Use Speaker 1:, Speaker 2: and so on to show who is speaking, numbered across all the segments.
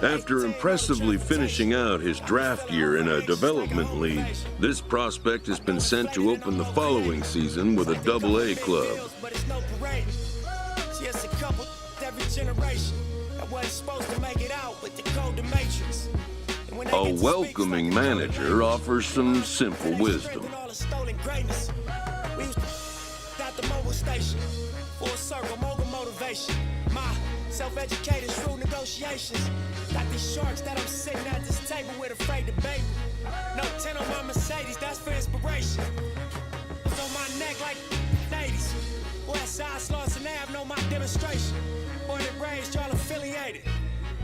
Speaker 1: After impressively finishing out his draft year in a development league, this prospect has been sent to open the following season with a Double-A club. A welcoming manager offers some simple wisdom.
Speaker 2: Self-educated through negotiations. Got these sharks that I'm sitting at this table with afraid to bait me. No 10 on my Mercedes, that's for inspiration. It's on my neck like 80s. West Side Slaughter and Ave know my demonstration. Born and raised, y'all affiliated.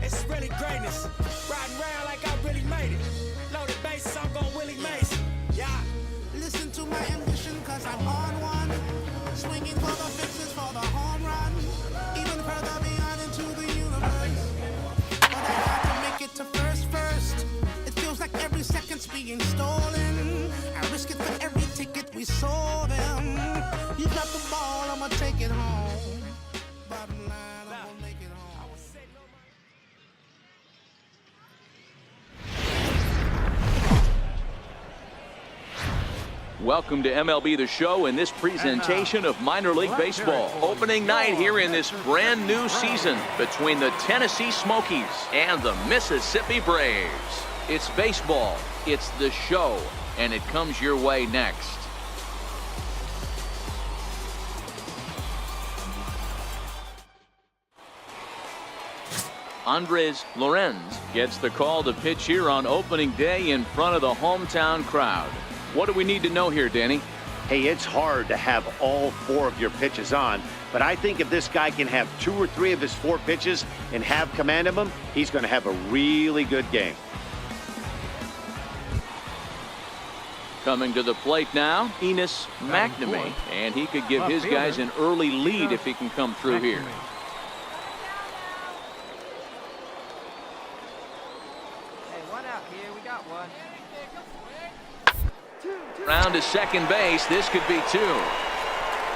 Speaker 2: It's really greatness. Riding around like I really made it. Loaded bases, I'm going Willie Mason. Yeah. Listen to my ambition, cause I'm on one. Swinging for the fixes for the home run. Even further beyond into the universe. But I got to make it to first. It feels like every second's being stolen. I risk it for every ticket we sold them. You got the ball, I'ma take it home. Bottom line, I'm gonna make it home.
Speaker 3: Welcome to MLB The Show in this presentation of minor league baseball. Opening night here in this brand new season between the Tennessee Smokies and the Mississippi Braves. It's baseball, it's the show, and it comes your way next. Andres Lorenz gets the call to pitch here on opening day in front of the hometown crowd. What do we need to know here, Danny?
Speaker 4: Hey, it's hard to have all 4 of your pitches on, but I think if this guy can have 2 or 3 of his 4 pitches and have command of them, he's going to have a really good game.
Speaker 3: Coming to the plate now, Enos McNamee, and he could give his guys an early lead if he can come through here.
Speaker 5: Hey, one out here, we got one.
Speaker 3: Round to second base, this could be 2.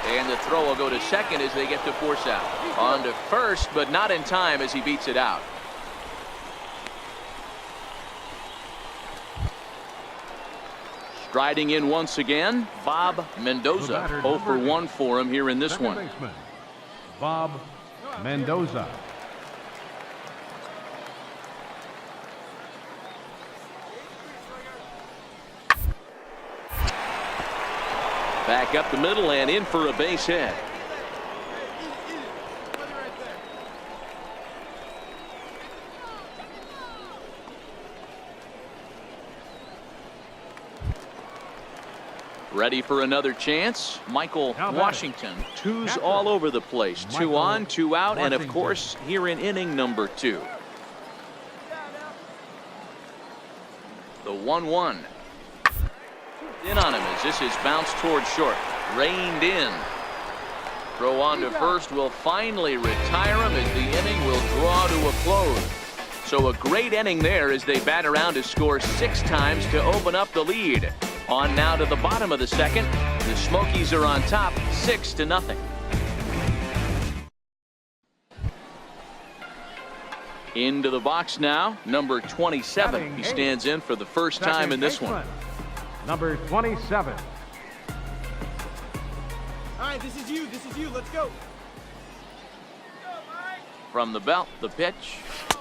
Speaker 3: And the throw will go to second as they get the force out. On to first, but not in time as he beats it out. Striding in once again, Bob Mendoza. 0 for 1 for him here in this one.
Speaker 6: Bob Mendoza.
Speaker 3: Back up the middle and in for a base hit. Ready for another chance? Michael Washington. 2's all over the place. 2 on, 2 out, and of course here in inning number 2. The 1-1. In on him as this is bounced toward short. Reined in. Throw on to first will finally retire him as the inning will draw to a close. So a great inning there as they bat around to score 6 times to open up the lead. On now to the bottom of the second. The Smokies are on top 6-0. Into the box now, number 27. He stands in for the first time in this one.
Speaker 6: Number 27.
Speaker 5: All right, this is you. Let's go.
Speaker 3: From the belt, the pitch,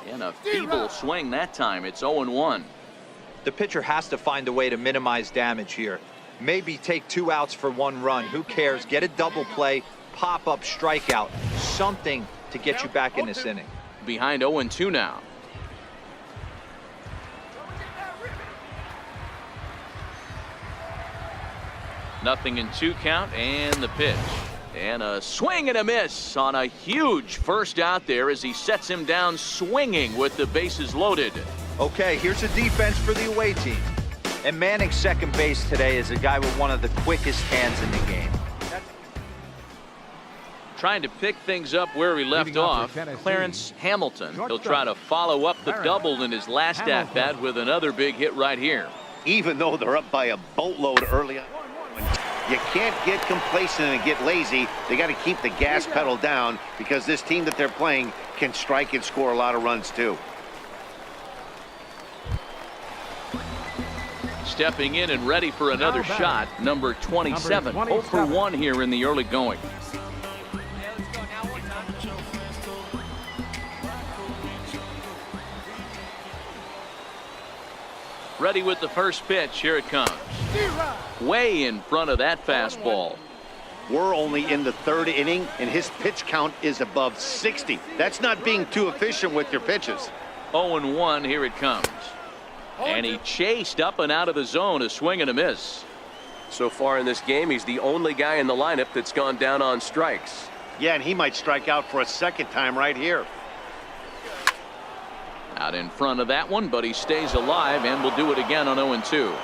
Speaker 3: and a feeble swing that time. It's 0-1.
Speaker 7: The pitcher has to find a way to minimize damage here. Maybe take 2 outs for 1 run. Who cares? Get a double play, pop up, strikeout, something to get you back in this inning.
Speaker 3: Behind 0-2 now. Nothing in 2 count, and the pitch. And a swing and a miss on a huge first out there as he sets him down swinging with the bases loaded.
Speaker 7: Okay, here's a defense for the away team. And manning second base today is a guy with one of the quickest hands in the game.
Speaker 3: Trying to pick things up where he left off, Clarence Hamilton. He'll try to follow up the double in his last at-bat with another big hit right here.
Speaker 4: Even though they're up by a boatload early on. You can't get complacent and get lazy. They got to keep the gas pedal down because this team that they're playing can strike and score a lot of runs too.
Speaker 3: Stepping in and ready for another shot, number 27. 0 for 1 here in the early going. Ready with the first pitch. Here it comes. Way in front of that fastball.
Speaker 4: We're only in the third inning, and his pitch count is above 60. That's not being too efficient with your pitches.
Speaker 3: 0-1. Here it comes. And he chased up and out of the zone. A swing and a miss.
Speaker 8: So far in this game, he's the only guy in the lineup that's gone down on strikes.
Speaker 4: Yeah, and he might strike out for a second time right here.
Speaker 3: Out in front of that one, but he stays alive and will do it again on 0-2.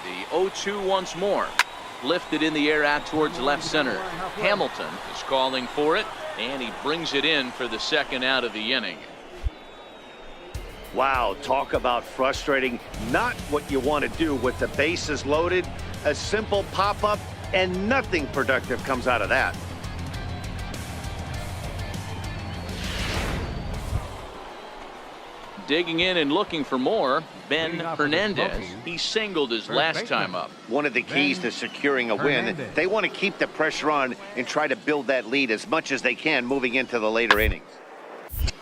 Speaker 3: The 0-2 once more. Lifted in the air out towards left center. Hamilton is calling for it, and he brings it in for the second out of the inning.
Speaker 4: Wow, talk about frustrating. Not what you want to do with the bases loaded. A simple pop-up, and nothing productive comes out of that.
Speaker 3: Digging in and looking for more, Ben Hernandez. He singled his last time up.
Speaker 4: One of the keys to securing a win, they want to keep the pressure on and try to build that lead as much as they can moving into the later innings.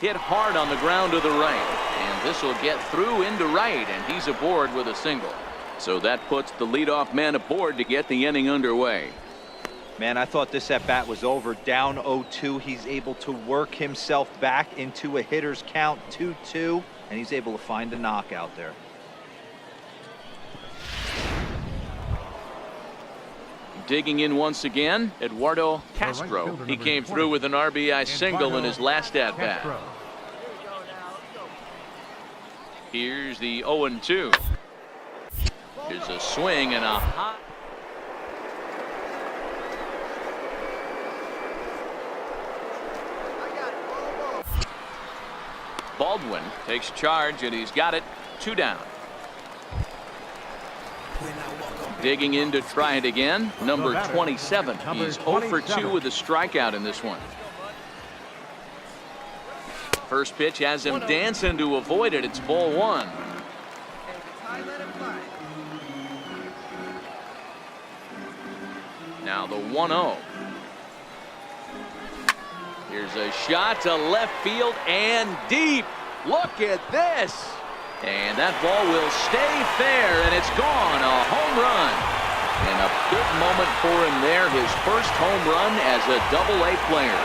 Speaker 3: Hit hard on the ground to the right, and this will get through into right, and he's aboard with a single. So that puts the leadoff man aboard to get the inning underway.
Speaker 7: Man, I thought this at bat was over. Down 0-2. He's able to work himself back into a hitter's count 2-2, and he's able to find a knockout there.
Speaker 3: Digging in once again, Eduardo Castro. He came through with an RBI single in his last at bat. Here's the 0-2. Here's a swing and a hot. Baldwin takes charge, and he's got it. 2 down. Digging in to try it again, number 27. He's 0 for 2 with a strikeout in this one. First pitch has him dancing to avoid it. It's ball 1. Now the 1-0. Here's a shot to left field and deep. Look at this. And that ball will stay fair, and it's gone. A home run. And a big moment for him there. His first home run as a Double-A player.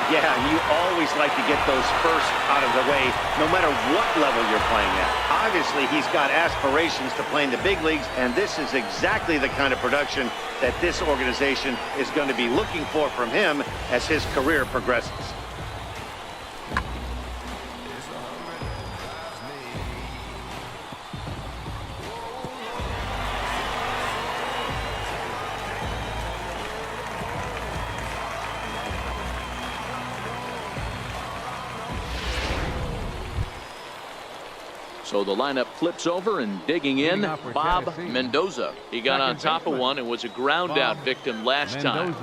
Speaker 4: Yeah, and you always like to get those first out of the way, no matter what level you're playing at. Obviously, he's got aspirations to play in the big leagues, and this is exactly the kind of production that this organization is going to be looking for from him as his career progresses.
Speaker 3: So the lineup flips over, and digging in, Bob Mendoza. He got on top of one and was a ground out victim last time.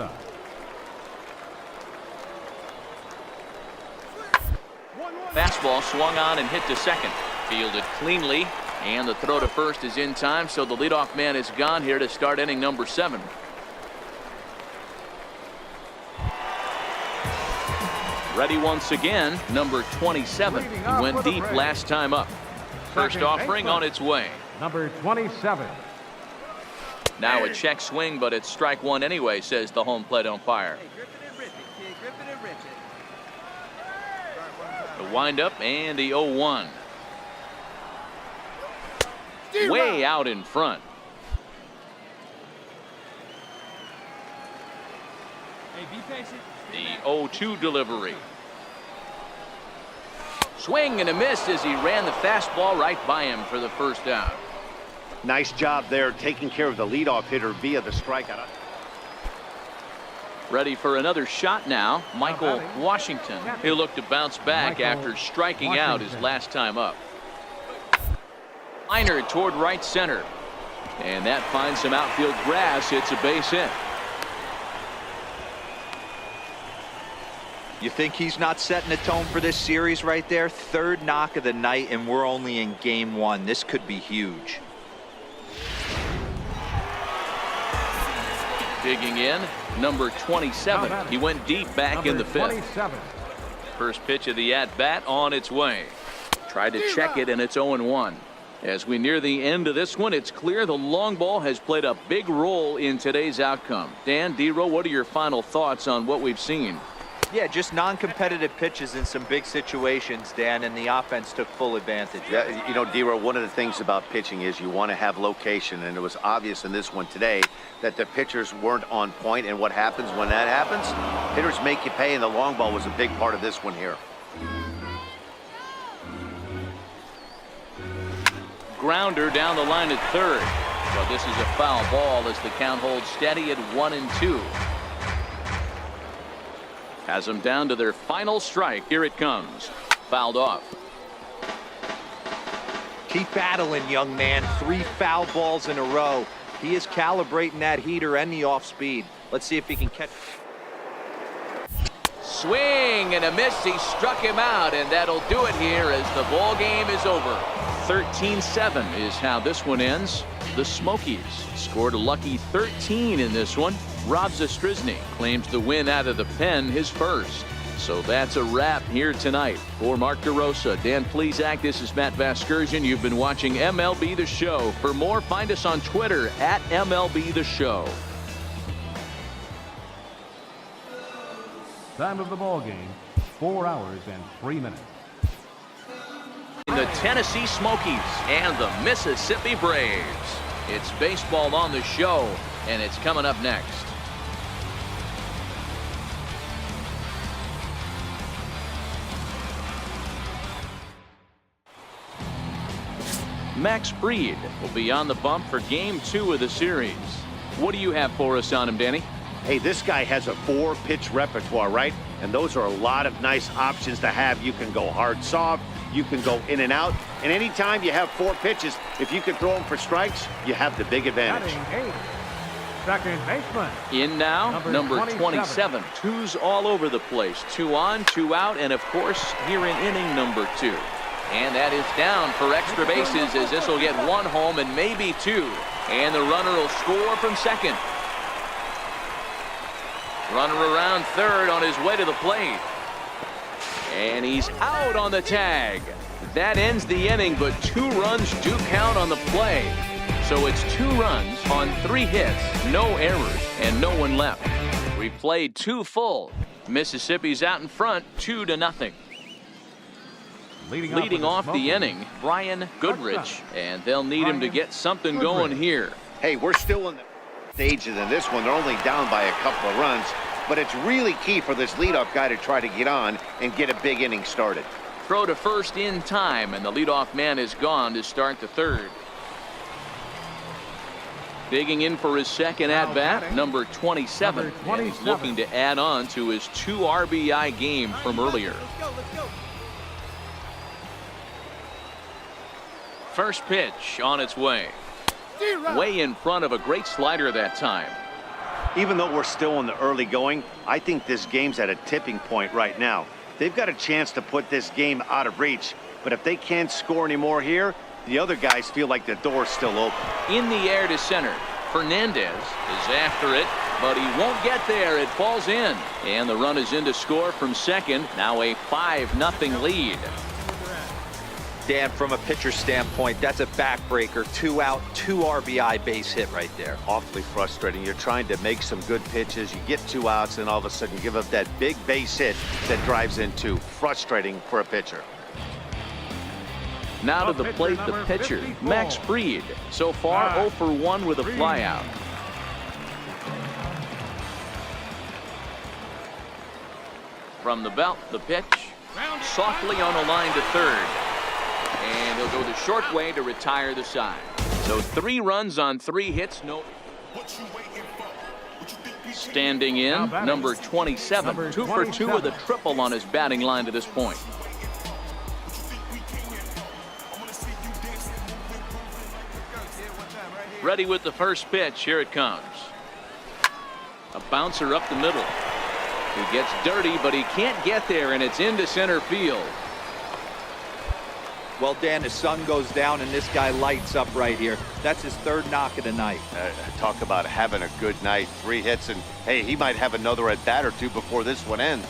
Speaker 3: Fastball swung on and hit to second. Fielded cleanly, and the throw to first is in time, so the leadoff man is gone here to start inning number 7. Ready once again, number 27. He went deep last time up. First offering on its way.
Speaker 6: Number 27.
Speaker 3: Now a check swing, but it's strike 1 anyway, says the home plate umpire. The windup and the 0-1. Way out in front. The 0-2 delivery. Swing and a miss as he ran the fastball right by him for the first out.
Speaker 4: Nice job there, taking care of the leadoff hitter via the strikeout.
Speaker 3: Ready for another shot now, Michael Washington. He'll look to bounce back after striking out his last time up. Liner toward right center. And that finds some outfield grass. It's a base hit.
Speaker 7: You think he's not setting the tone for this series right there? Third knock of the night, and we're only in game one. This could be huge.
Speaker 3: Digging in, number 27. He went deep back in the fifth.
Speaker 6: 27.
Speaker 3: First pitch of the at-bat on its way. Tried to check it, and it's 0-1. As we near the end of this one, it's clear the long ball has played a big role in today's outcome. Dan, D-Row, what are your final thoughts on what we've seen?
Speaker 7: Yeah, just non-competitive pitches in some big situations, Dan, and the offense took full advantage.
Speaker 4: Yeah, you know, D-Row, one of the things about pitching is you want to have location, and it was obvious in this one today that the pitchers weren't on point, and what happens when that happens? Hitters make you pay, and the long ball was a big part of this one here.
Speaker 3: Grounder down the line at third. But this is a foul ball as the count holds steady at 1-2. Has them down to their final strike. Here it comes. Fouled off.
Speaker 7: Keep battling, young man. 3 foul balls in a row. He is calibrating that heater and the off speed. Let's see if he can catch.
Speaker 3: Swing and a miss. He struck him out, and that'll do it here as the ball game is over. 13-7 is how this one ends. The Smokies scored a lucky 13 in this one. Rob Zastryzny claims the win out of the pen, his first. So that's a wrap here tonight. For Mark DeRosa, Dan Plesac, this is Matt Vasgersian. You've been watching MLB The Show. For more, find us on Twitter at MLB The Show.
Speaker 6: Time of the ball game, 4 hours and 3 minutes.
Speaker 3: The Tennessee Smokies and the Mississippi Braves. It's baseball on the show, and it's coming up next. Max Fried will be on the bump for game 2 of the series. What do you have for us on him, Danny?
Speaker 4: Hey, this guy has a 4-pitch repertoire, right? And those are a lot of nice options to have. You can go hard, soft. You can go in and out. And anytime you have 4 pitches, if you can throw them for strikes, you have the big advantage.
Speaker 6: Batting 8. Second baseman.
Speaker 3: In now, number 27. 2s all over the place. 2 on, 2 out, and of course, here in inning number 2. And that is down for extra bases as this will get 1 home and maybe 2. And the runner will score from second. Runner around third on his way to the plate. And he's out on the tag. That ends the inning, but 2 runs do count on the play. So it's 2 runs on 3 hits, no errors, and no one left. We played 2 full. Mississippi's out in front, 2-0. Leading off the inning, Brian Goodrich, and they'll need him to get something going here.
Speaker 4: Hey, we're still in the stages in this one. They're only down by a couple of runs, but it's really key for this leadoff guy to try to get on and get a big inning started.
Speaker 3: Throw to first in time, and the leadoff man is gone to start the third. Digging in for his second at-bat, number 27. And he's looking to add on to his 2 RBI game from earlier.
Speaker 5: Let's go.
Speaker 3: First pitch on its way. Way in front of a great slider that time.
Speaker 4: Even though we're still in the early going, I think this game's at a tipping point right now. They've got a chance to put this game out of reach, but if they can't score anymore here, the other guys feel like the door's still open.
Speaker 3: In the air to center. Fernandez is after it, but he won't get there. It falls in. And the run is in to score from second. Now a 5-0 lead.
Speaker 7: Dan, from a pitcher standpoint, that's a backbreaker. 2 out, 2 RBI base hit right there.
Speaker 4: Awfully frustrating. You're trying to make some good pitches. You get 2 outs, and all of a sudden you give up that big base hit that drives in 2. Frustrating for a pitcher.
Speaker 3: Now to the plate, the pitcher, Max Fried. So far, 0 for 1 with a flyout. From the belt, the pitch. Softly on a line to third. And he'll go the short way to retire the side. So 3 runs on 3 hits. No. Standing in, number 27. 2 for 2 with a triple on his batting line to this point. Ready with the first pitch. Here it comes. A bouncer up the middle. He gets dirty, but he can't get there, and it's into center field.
Speaker 7: Well, Dan, the sun goes down, and this guy lights up right here. That's his third knock of the night.
Speaker 4: Talk about having a good night. 3 hits, and hey, he might have another at bat or two before this one ends.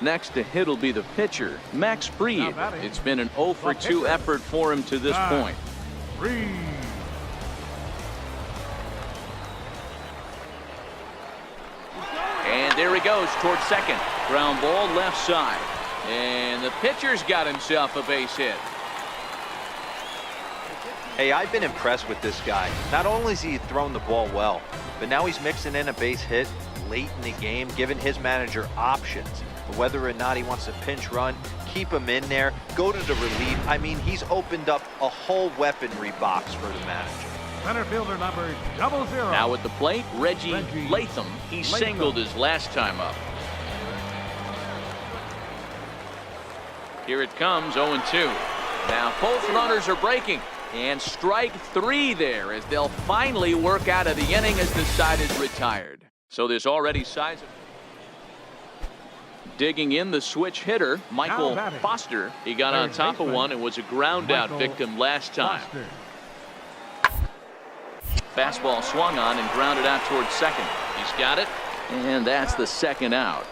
Speaker 3: Next to hit will be the pitcher, Max Fried. It's been an 0 for 2 effort for him to this point. And there he goes towards second. Ground ball left side. And the pitcher's got himself a base hit.
Speaker 7: Hey, I've been impressed with this guy. Not only has he thrown the ball well, but now he's mixing in a base hit late in the game, giving his manager options. Whether or not he wants a pinch run, keep him in there, go to the relief. I mean, he's opened up a whole weaponry box for the manager.
Speaker 6: Center fielder number 00.
Speaker 3: Now at the plate, Reggie Latham. He singled his last time up. Here it comes, 0-2. Now both runners are breaking. And strike 3 there as they'll finally work out of the inning as the side is retired. So there's already signs of... Digging in the switch hitter, Michael Foster. He got on top of one and was a ground out victim last time. Fastball swung on and grounded out towards second. He's got it, and that's the second out.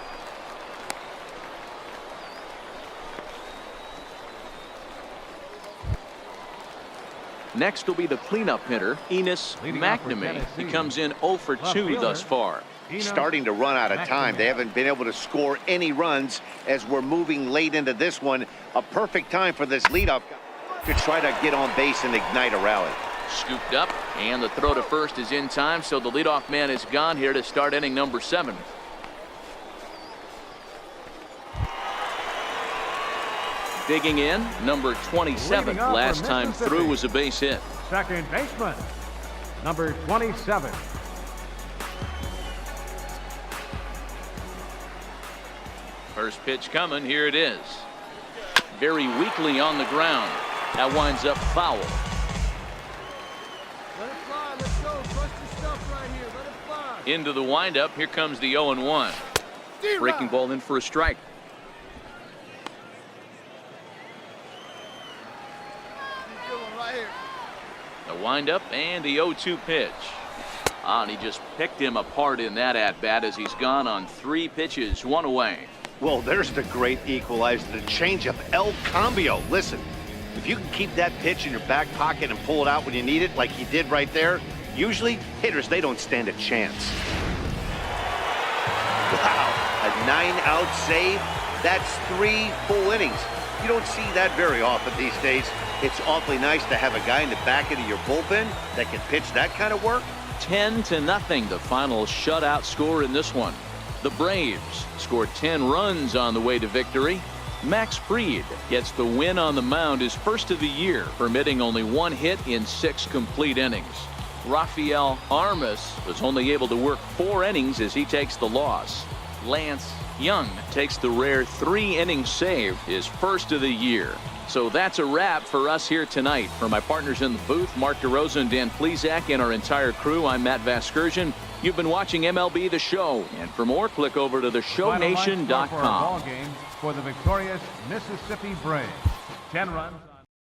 Speaker 3: Next will be the cleanup hitter, Enos McNamee. He comes in 0 for 2 thus far.
Speaker 4: Starting to run out of time. They haven't been able to score any runs as we're moving late into this one. A perfect time for this leadoff to try to get on base and ignite a rally.
Speaker 3: Scooped up, and the throw to first is in time, so the leadoff man is gone here to start inning number 7. Digging in, number 27. Last time through was a base hit.
Speaker 6: Second baseman, number 27.
Speaker 3: First pitch coming, here it is. Very weakly on the ground. That winds up foul.
Speaker 5: Let it fly, let's go. Trust your stuff right here. Let it fly.
Speaker 3: Into the windup, here comes the 0-1. Breaking ball in for a strike.
Speaker 5: Right here.
Speaker 3: The windup and the 0-2 pitch. And he just picked him apart in that at-bat as he's gone on 3 pitches, 1 away.
Speaker 4: Well, there's the great equalizer, the changeup, El Cambio. Listen, if you can keep that pitch in your back pocket and pull it out when you need it, like he did right there, usually hitters, they don't stand a chance. Wow, a 9-out save. That's 3 full innings. You don't see that very often these days. It's awfully nice to have a guy in the back end of your bullpen that can pitch that kind of work.
Speaker 3: 10-0, the final shutout score in this one. The Braves scored 10 runs on the way to victory. Max Fried gets the win on the mound, his first of the year, permitting only 1 hit in 6 complete innings. Rafael Armas was only able to work 4 innings as he takes the loss. Lance Young takes the rare 3-inning save, his first of the year. So that's a wrap for us here tonight. For my partners in the booth, Mark DeRosa and Dan Plesac, and our entire crew, I'm Matt Vasgersian. You've been watching MLB The Show. And for more, click over to theshownation.com.
Speaker 6: For the victorious Mississippi Braves. 10 runs.